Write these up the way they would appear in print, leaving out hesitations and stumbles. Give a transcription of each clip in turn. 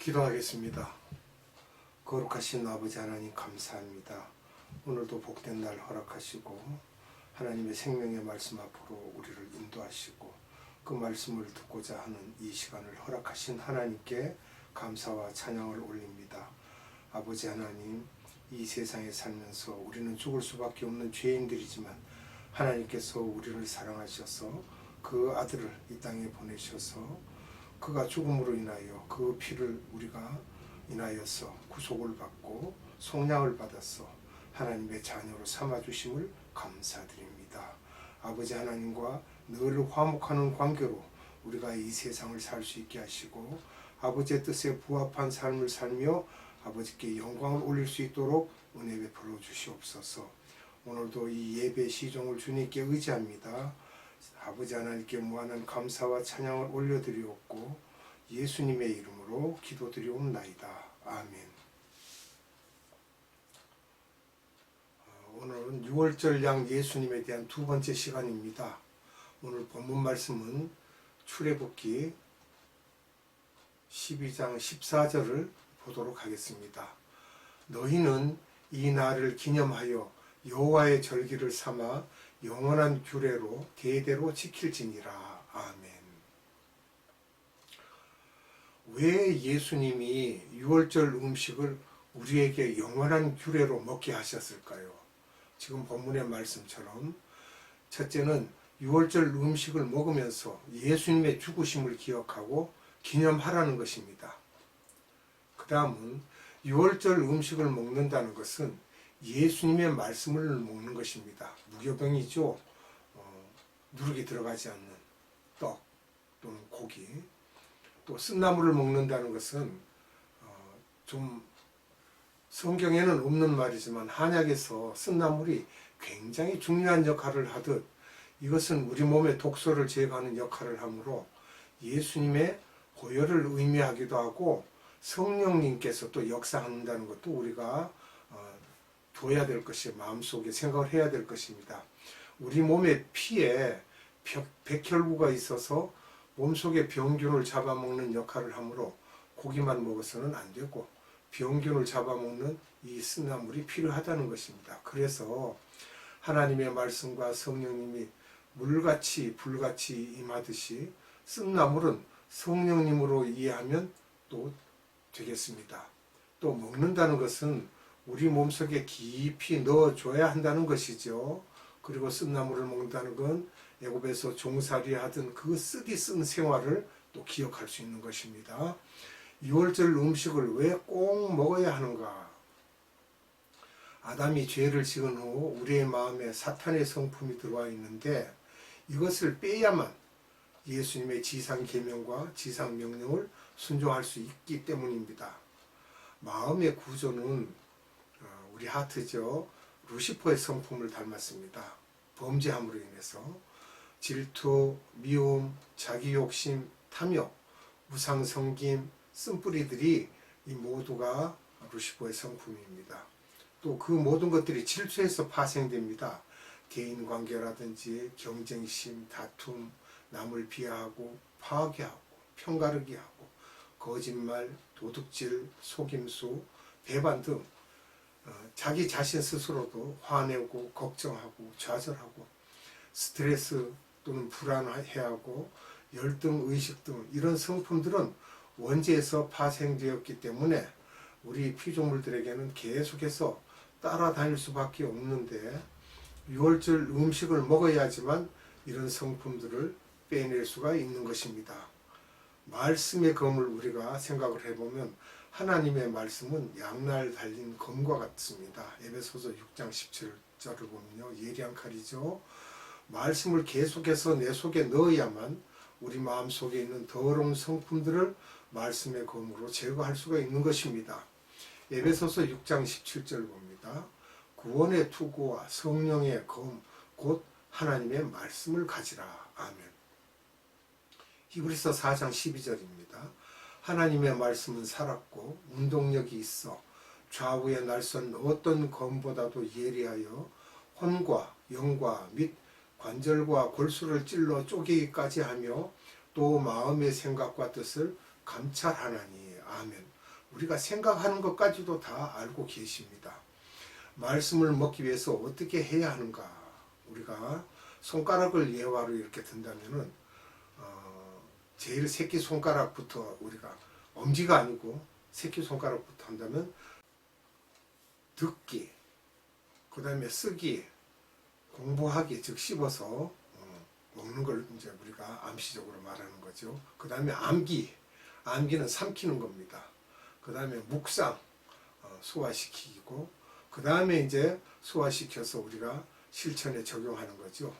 기도하겠습니다. 거룩하신 아버지 하나님 감사합니다. 오늘도 복된 날 허락하시고 하나님의 생명의 말씀 앞으로 우리를 인도하시고 그 말씀을 듣고자 하는 이 시간을 허락하신 하나님께 감사와 찬양을 올립니다. 아버지 하나님, 이 세상에 살면서 우리는 죽을 수밖에 없는 죄인들이지만 하나님께서 우리를 사랑하셔서 그 아들을 이 땅에 보내셔서 그가 죽음으로 인하여 그 피를 우리가 인하여서 구속을 받고 속량을 받아서 하나님의 자녀로 삼아주심을 감사드립니다. 아버지 하나님과 늘 화목하는 관계로 우리가 이 세상을 살 수 있게 하시고 아버지의 뜻에 부합한 삶을 살며 아버지께 영광을 올릴 수 있도록 은혜 베풀어 주시옵소서. 오늘도 이 예배 시종을 주님께 의지합니다. 아버지 하나님께 무한한 감사와 찬양을 올려드리옵고 예수님의 이름으로 기도드리옵나이다. 아멘. 오늘은 6월절 양 예수님에 대한 두 번째 시간입니다. 오늘 본문 말씀은 출애굽기 12장 14절을 보도록 하겠습니다. 너희는 이 날을 기념하여 여호와의 절기를 삼아 영원한 규례로 대대로 지킬지니라. 아멘. 왜 예수님이 6월절 음식을 우리에게 영원한 규례로 먹게 하셨을까요? 지금 본문의 말씀처럼 첫째는 6월절 음식을 먹으면서 예수님의 죽으심을 기억하고 기념하라는 것입니다. 그 다음은 6월절 음식을 먹는다는 것은 예수님의 말씀을 먹는 것입니다. 무교병이죠. 누룩이 들어가지 않는 떡 또는 고기. 또 쓴나물을 먹는다는 것은 좀 성경에는 없는 말이지만 한약에서 쓴나물이 굉장히 중요한 역할을 하듯 이것은 우리 몸의 독소를 제거하는 역할을 하므로 예수님의 보혈을 의미하기도 하고 성령님께서 또 역사한다는 것도 우리가 둬야 될 것이 마음속에 생각을 해야 될 것입니다. 우리 몸의 피에 백혈구가 있어서 몸속의 병균을 잡아먹는 역할을 하므로 고기만 먹어서는 안 되고 병균을 잡아먹는 이 쓴나물이 필요하다는 것입니다. 그래서 하나님의 말씀과 성령님이 물같이 불같이 임하듯이 쓴나물은 성령님으로 이해하면 또 되겠습니다. 또 먹는다는 것은 우리 몸속에 깊이 넣어줘야 한다는 것이죠. 그리고 쓴나물을 먹는다는 건 애굽에서 종살이 하던 그 쓰디 쓴 생활을 또 기억할 수 있는 것입니다. 6월절 음식을 왜 꼭 먹어야 하는가? 아담이 죄를 지은 후 우리의 마음에 사탄의 성품이 들어와 있는데 이것을 빼야만 예수님의 지상 계명과 지상 명령을 순종할 수 있기 때문입니다. 마음의 구조는 우리 하트죠. 루시퍼의 성품을 닮았습니다. 범죄함으로 인해서 질투, 미움, 자기욕심, 탐욕, 우상성김, 쓴뿌리들이 이 모두가 루시퍼의 성품입니다. 또 그 모든 것들이 질투에서 파생됩니다. 대인관계라든지 경쟁심, 다툼, 남을 비하하고 파괴하고 편가르기 하고 거짓말, 도둑질, 속임수, 배반 등 자기 자신 스스로도 화내고 걱정하고 좌절하고 스트레스 또는 불안해하고 열등의식 등 이런 성품들은 원죄에서 파생되었기 때문에 우리 피조물들에게는 계속해서 따라다닐 수밖에 없는데 6월절 음식을 먹어야지만 이런 성품들을 빼낼 수가 있는 것입니다. 말씀의 검을 우리가 생각을 해보면 하나님의 말씀은 양날 달린 검과 같습니다. 에베소서 6장 17절을 보면요. 예리한 칼이죠. 말씀을 계속해서 내 속에 넣어야만 우리 마음속에 있는 더러운 성품들을 말씀의 검으로 제거할 수가 있는 것입니다. 에베소서 6장 17절 봅니다. 구원의 투구와 성령의 검, 곧 하나님의 말씀을 가지라. 아멘. 히브리서 4장 12절입니다. 하나님의 말씀은 살았고 운동력이 있어 좌우의 날선 어떤 검보다도 예리하여 혼과 영과 및 관절과 골수를 찔러 쪼개기까지 하며 또 마음의 생각과 뜻을 감찰하나니. 아멘. 우리가 생각하는 것까지도 다 알고 계십니다. 말씀을 먹기 위해서 어떻게 해야 하는가? 우리가 손가락을 예화로 이렇게 든다면은 제일 새끼 손가락부터 우리가 엄지가 아니고 새끼 손가락부터 한다면 듣기, 그 다음에 쓰기, 공부하기, 즉 씹어서 먹는 걸 이제 우리가 암시적으로 말하는 거죠. 그 다음에 암기, 암기는 삼키는 겁니다. 그 다음에 묵상, 소화시키고, 그 다음에 이제 소화시켜서 우리가 실천에 적용하는 거죠.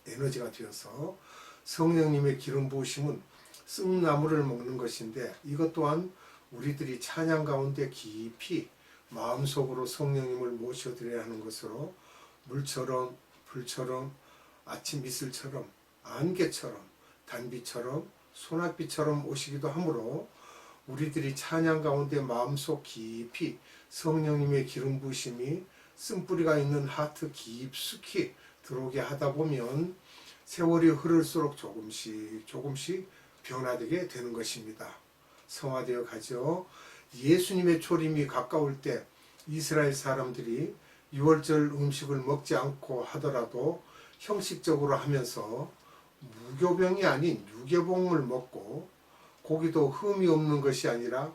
에너지가 되어서 성령님의 기름 부으심은 쓴나물을 먹는 것인데, 이것 또한 우리들이 찬양 가운데 깊이 마음속으로 성령님을 모셔드려야 하는 것으로 물처럼 불처럼 아침 이슬처럼 안개처럼 단비처럼 소낙비처럼 오시기도 하므로 우리들이 찬양 가운데 마음속 깊이 성령님의 기름 부으심이 쓴뿌리가 있는 하트 깊숙이 들어오게 하다 보면 세월이 흐를수록 조금씩 변화되게 되는 것입니다. 성화되어 가죠. 예수님의 초림이 가까울 때 이스라엘 사람들이 유월절 음식을 먹지 않고 하더라도 형식적으로 하면서 무교병이 아닌 유교봉을 먹고, 고기도 흠이 없는 것이 아니라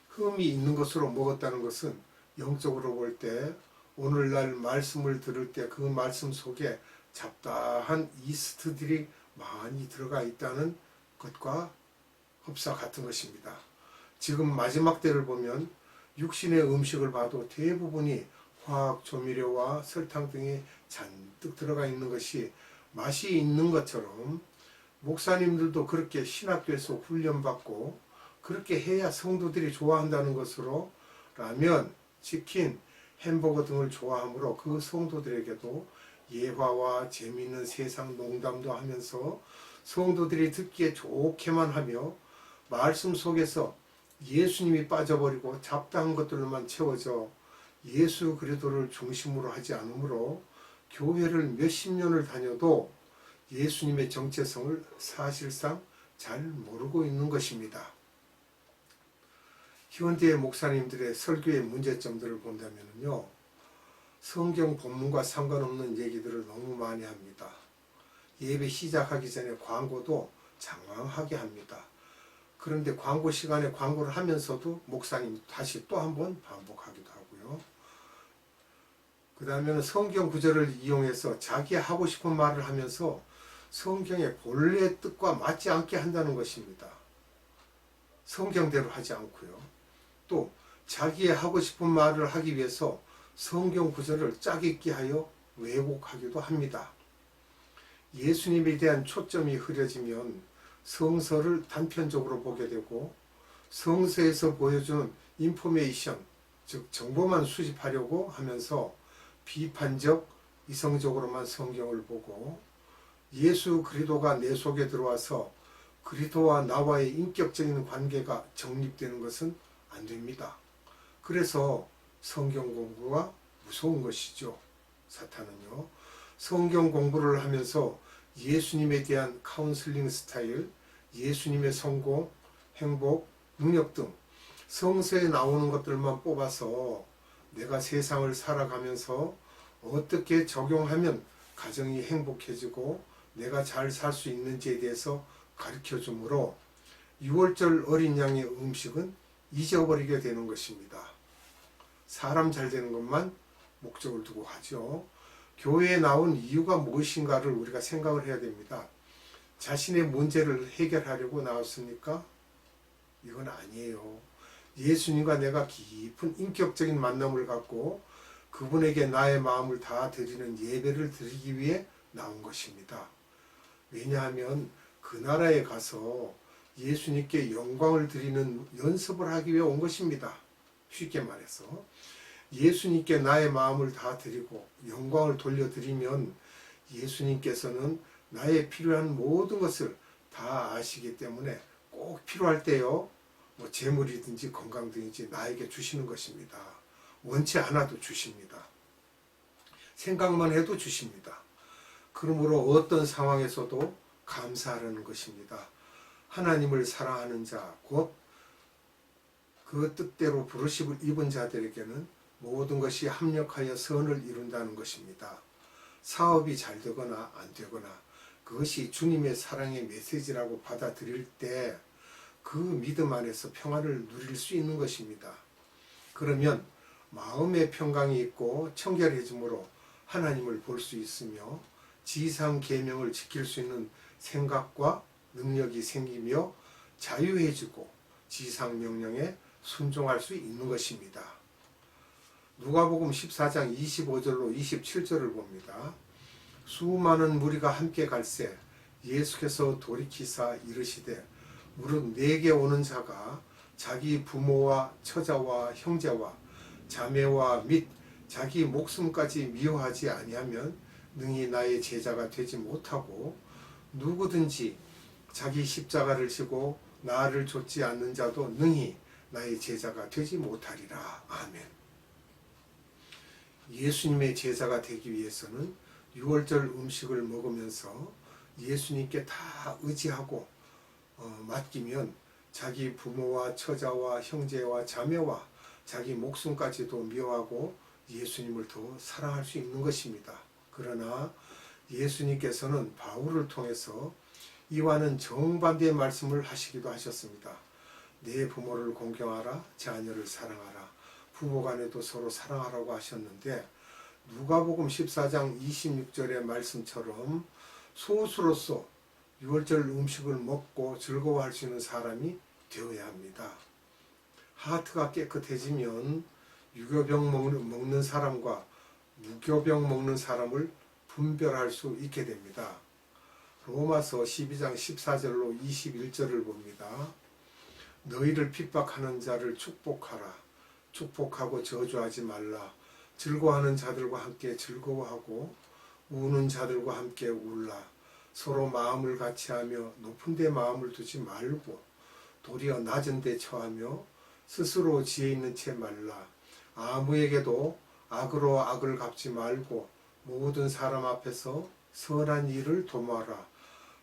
흠이 있는 것으로 먹었다는 것은 영적으로 볼 때 오늘날 말씀을 들을 때 그 말씀 속에 잡다한 이스트들이 많이 들어가 있다는 것과 흡사 같은 것입니다. 지금 마지막 때를 보면 육신의 음식을 봐도 대부분이 화학 조미료와 설탕 등이 잔뜩 들어가 있는 것이 맛이 있는 것처럼, 목사님들도 그렇게 신학교에서 훈련받고 그렇게 해야 성도들이 좋아한다는 것으로 라면, 치킨, 햄버거 등을 좋아하므로 그 성도들에게도 예화와 재미있는 세상 농담도 하면서 성도들이 듣기에 좋게만 하며 말씀 속에서 예수님이 빠져버리고 잡다한 것들로만 채워져 예수 그리스도를 중심으로 하지 않으므로 교회를 몇십 년을 다녀도 예수님의 정체성을 사실상 잘 모르고 있는 것입니다. 현대의 목사님들의 설교의 문제점들을 본다면요, 성경 본문과 상관없는 얘기들을 너무 많이 합니다. 예배 시작하기 전에 광고도 장황하게 합니다. 그런데 광고 시간에 광고를 하면서도 목사님 다시 또 한번 반복하기도 하고요. 그 다음에는 성경 구절을 이용해서 자기 하고 싶은 말을 하면서 성경의 본래 뜻과 맞지 않게 한다는 것입니다. 성경대로 하지 않고요. 또 자기의 하고 싶은 말을 하기 위해서 성경 구절을 짜깁기 하여 왜곡하기도 합니다. 예수님에 대한 초점이 흐려지면 성서를 단편적으로 보게 되고 성서에서 보여주는 인포메이션, 즉 정보만 수집하려고 하면서 비판적, 이성적으로만 성경을 보고 예수 그리스도가 내 속에 들어와서 그리스도와 나와의 인격적인 관계가 정립되는 것은 안 됩니다. 그래서 성경 공부가 무서운 것이죠. 사탄은요. 성경 공부를 하면서 예수님에 대한 카운슬링 스타일, 예수님의 성공, 행복, 능력 등 성서에 나오는 것들만 뽑아서 내가 세상을 살아가면서 어떻게 적용하면 가정이 행복해지고 내가 잘 살 수 있는지에 대해서 가르쳐 주므로 6월절 어린 양의 음식은 잊어버리게 되는 것입니다. 사람 잘 되는 것만 목적을 두고 하죠. 교회에 나온 이유가 무엇인가를 우리가 생각을 해야 됩니다. 자신의 문제를 해결하려고 나왔습니까? 이건 아니에요. 예수님과 내가 깊은 인격적인 만남을 갖고 그분에게 나의 마음을 다 드리는 예배를 드리기 위해 나온 것입니다. 왜냐하면 그 나라에 가서 예수님께 영광을 드리는 연습을 하기 위해 온 것입니다. 쉽게 말해서 예수님께 나의 마음을 다 드리고 영광을 돌려드리면 예수님께서는 나의 필요한 모든 것을 다 아시기 때문에 꼭 필요할 때요, 뭐 재물이든지 건강 등이지 나에게 주시는 것입니다. 원치 않아도 주십니다. 생각만 해도 주십니다. 그러므로 어떤 상황에서도 감사하라는 것입니다. 하나님을 사랑하는 자, 곧 그 뜻대로 부르심을 입은 자들에게는 모든 것이 합력하여 선을 이룬다는 것입니다. 사업이 잘 되거나 안 되거나 그것이 주님의 사랑의 메시지라고 받아들일 때 그 믿음 안에서 평안을 누릴 수 있는 것입니다. 그러면 마음의 평강이 있고 청결해짐으로 하나님을 볼 수 있으며 지상 계명을 지킬 수 있는 생각과 능력이 생기며 자유해지고 지상 명령에 순종할 수 있는 것입니다. 누가복음 14장 25절로 27절을 봅니다. 수많은 무리가 함께 갈새 예수께서 돌이키사 이르시되 무릇 내게 오는 자가 자기 부모와 처자와 형제와 자매와 및 자기 목숨까지 미워하지 아니하면 능히 나의 제자가 되지 못하고 누구든지 자기 십자가를 지고 나를 좇지 않는 자도 능히 나의 제자가 되지 못하리라. 아멘. 예수님의 제자가 되기 위해서는 유월절 음식을 먹으면서 예수님께 다 의지하고 맡기면 자기 부모와 처자와 형제와 자매와 자기 목숨까지도 미워하고 예수님을 더 사랑할 수 있는 것입니다. 그러나 예수님께서는 바울을 통해서 이와는 정반대의 말씀을 하시기도 하셨습니다. 내 부모를 공경하라, 자녀를 사랑하라, 부모간에도 서로 사랑하라고 하셨는데 누가복음 14장 26절의 말씀처럼 소수로서 유월절 음식을 먹고 즐거워할 수 있는 사람이 되어야 합니다. 하트가 깨끗해지면 유교병 먹는 사람과 무교병 먹는 사람을 분별할 수 있게 됩니다. 로마서 12장 14절로 21절을 봅니다. 너희를 핍박하는 자를 축복하라. 축복하고 저주하지 말라. 즐거워하는 자들과 함께 즐거워하고 우는 자들과 함께 울라. 서로 마음을 같이하며 높은 데 마음을 두지 말고 도리어 낮은 데 처하며 스스로 지혜 있는 채 말라. 아무에게도 악으로 악을 갚지 말고 모든 사람 앞에서 선한 일을 도모하라.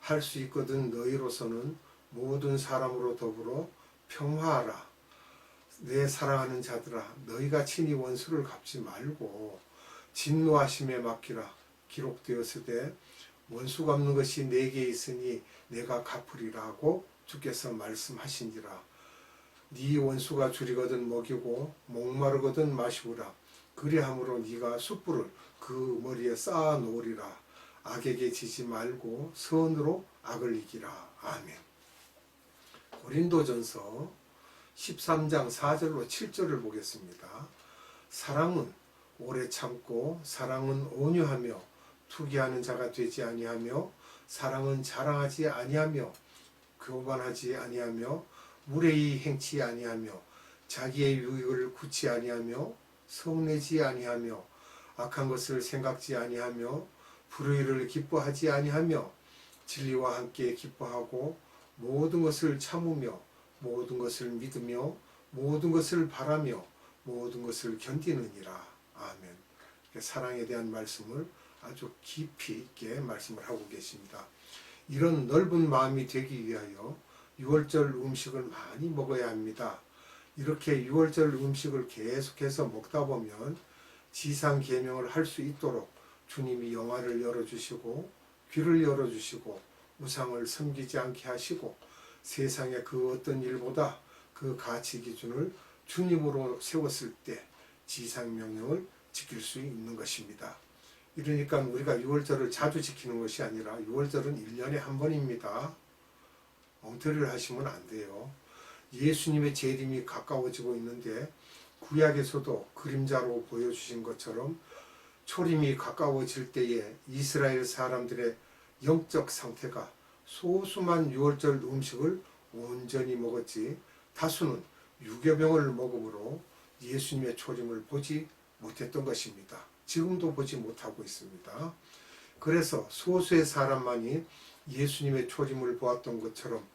할 수 있거든 너희로서는 모든 사람으로 더불어 평화하라. 내 사랑하는 자들아, 너희가 친히 원수를 갚지 말고 진노하심에 맡기라. 기록되었으되 원수 갚는 것이 내게 있으니 내가 갚으리라 하고 주께서 말씀하신지라. 네 원수가 줄이거든 먹이고 목마르거든 마시우라. 그리함으로 네가 숯불을 그 머리에 쌓아 놓으리라. 악에게 지지 말고 선으로 악을 이기라. 아멘. 고린도전서 13장 4절로 7절을 보겠습니다. 사랑은 오래 참고 사랑은 온유하며 투기하는 자가 되지 아니하며 사랑은 자랑하지 아니하며 교만하지 아니하며 무례히 행치 아니하며 자기의 유익을 굳지 아니하며 성내지 아니하며 악한 것을 생각지 아니하며 불의를 기뻐하지 아니하며 진리와 함께 기뻐하고 모든 것을 참으며 모든 것을 믿으며 모든 것을 바라며 모든 것을 견디느니라. 아멘. 사랑에 대한 말씀을 아주 깊이 있게 말씀을 하고 계십니다. 이런 넓은 마음이 되기 위하여 유월절 음식을 많이 먹어야 합니다. 이렇게 유월절 음식을 계속해서 먹다 보면 지상 계명을 할 수 있도록 주님이 영화를 열어주시고 귀를 열어주시고 우상을 섬기지 않게 하시고 세상의 그 어떤 일보다 그 가치 기준을 주님으로 세웠을 때 지상 명령을 지킬 수 있는 것입니다. 이러니까 우리가 유월절을 자주 지키는 것이 아니라 유월절은 1년에 한 번입니다. 엉터리를 하시면 안 돼요. 예수님의 재림이 가까워지고 있는데 구약에서도 그림자로 보여주신 것처럼 초림이 가까워질 때에 이스라엘 사람들의 영적 상태가 소수만 유월절 음식을 온전히 먹었지 다수는 유교병을 먹음으로 예수님의 초림을 보지 못했던 것입니다. 지금도 보지 못하고 있습니다. 그래서 소수의 사람만이 예수님의 초림을 보았던 것처럼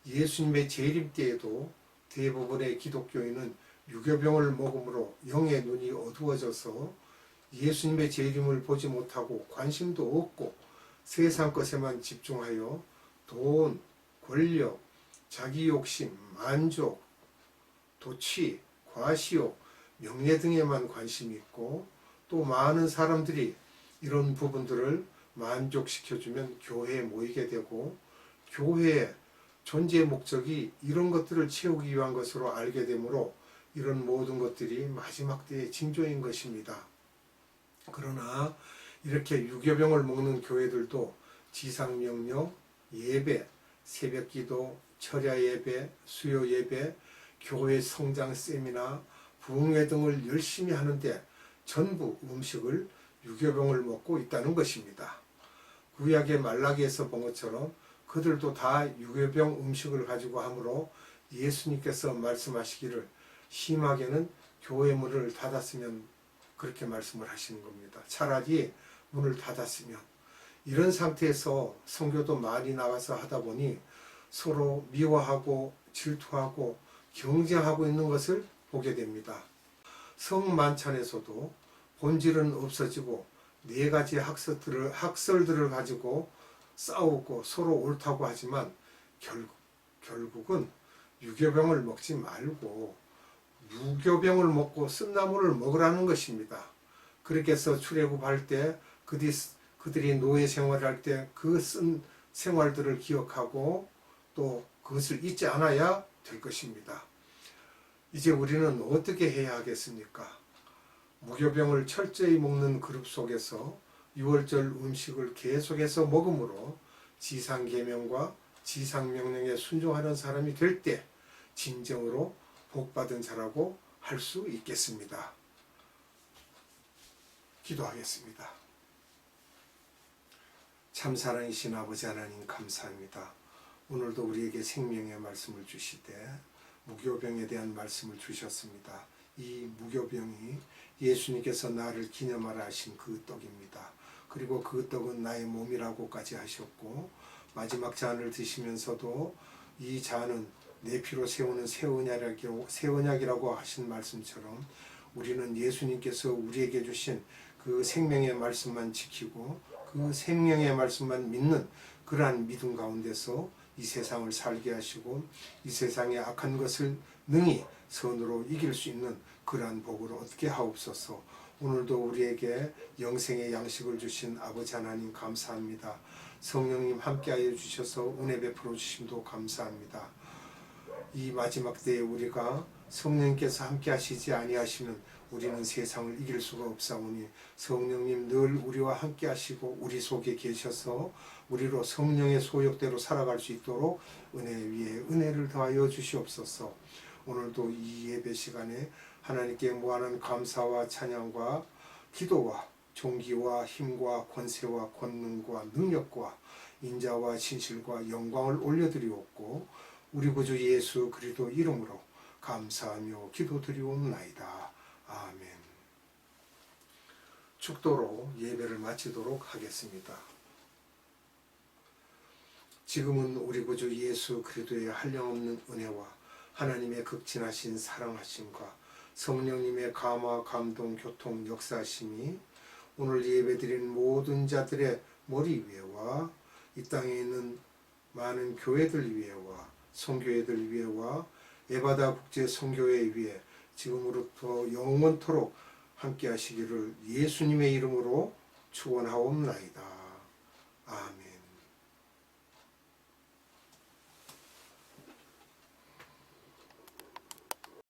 예수님의 재림 때에도 대부분의 기독교인은 유교병을 먹음으로 영의 눈이 어두워져서 예수님의 재림을 보지 못하고 관심도 없고 세상 것에만 집중하여 돈, 권력, 자기 욕심, 만족, 도취, 과시욕, 명예 등에만 관심이 있고 또 많은 사람들이 이런 부분들을 만족시켜주면 교회에 모이게 되고 교회의 존재의 목적이 이런 것들을 채우기 위한 것으로 알게 되므로 이런 모든 것들이 마지막 때의 징조인 것입니다. 그러나 이렇게 유교병을 먹는 교회들도 지상명령, 예배, 새벽기도, 철야 예배, 수요 예배, 교회 성장 세미나, 부흥회 등을 열심히 하는데 전부 음식을 유교병을 먹고 있다는 것입니다. 구약의 말라기에서 본 것처럼 그들도 다 유교병 음식을 가지고 하므로 예수님께서 말씀하시기를 심하게는 교회 문을 닫았으면 그렇게 말씀을 하시는 겁니다. 차라리 문을 닫았으면 이런 상태에서 선교도 많이 나와서 하다 보니 서로 미워하고 질투하고 경쟁하고 있는 것을 보게 됩니다. 성만찬에서도 본질은 없어지고 네 가지 학설들을 가지고 싸우고 서로 옳다고 하지만 결국은 유교병을 먹지 말고 무교병을 먹고 쓴나물을 먹으라는 것입니다. 그렇게 해서 출애굽할 때 그들이 노예 생활할 때 그 쓴 생활들을 기억하고 또 그것을 잊지 않아야 될 것입니다. 이제 우리는 어떻게 해야 하겠습니까? 무교병을 철저히 먹는 그룹 속에서 유월절 음식을 계속해서 먹음으로 지상계명과 지상명령에 순종하는 사람이 될 때 진정으로 복받은 자라고 할 수 있겠습니다. 기도하겠습니다. 참사랑이신 아버지 하나님 감사합니다. 오늘도 우리에게 생명의 말씀을 주시되 무교병에 대한 말씀을 주셨습니다. 이 무교병이 예수님께서 나를 기념하라 하신 그 떡입니다. 그리고 그 떡은 나의 몸이라고까지 하셨고 마지막 잔을 드시면서도 이 잔은 내 피로 세우는 새 언약이라고 하신 말씀처럼 우리는 예수님께서 우리에게 주신 그 생명의 말씀만 지키고 그 생명의 말씀만 믿는 그러한 믿음 가운데서 이 세상을 살게 하시고 이 세상의 악한 것을 능히 선으로 이길 수 있는 그러한 복을 얻게 하옵소서. 오늘도 우리에게 영생의 양식을 주신 아버지 하나님 감사합니다. 성령님 함께하여 주셔서 은혜 베풀어 주심도 감사합니다. 이 마지막 때에 우리가 성령님께서 함께 하시지 아니하시는 우리는 세상을 이길 수가 없사오니 성령님 늘 우리와 함께 하시고 우리 속에 계셔서 우리로 성령의 소욕대로 살아갈 수 있도록 은혜 위에 은혜를 더하여 주시옵소서. 오늘도 이 예배 시간에 하나님께 무한한 감사와 찬양과 기도와 존귀와 힘과 권세와 권능과 능력과 인자와 진실과 영광을 올려드리옵고 우리 구주 예수 그리스도 이름으로 감사하며 기도드리옵나이다. 아멘. 축도로 예배를 마치도록 하겠습니다. 지금은 우리 구주 예수 그리스도의 한량없는 은혜와 하나님의 극진하신 사랑하심과 성령님의 감화, 감동, 교통, 역사하심이 오늘 예배드린 모든 자들의 머리 위에와 이 땅에 있는 많은 교회들 위에와 선교회들 위에와 에바다 국제 선교회 위에 지금으로부터 영원토록 함께 하시기를 예수님의 이름으로 축원하옵나이다. 아멘.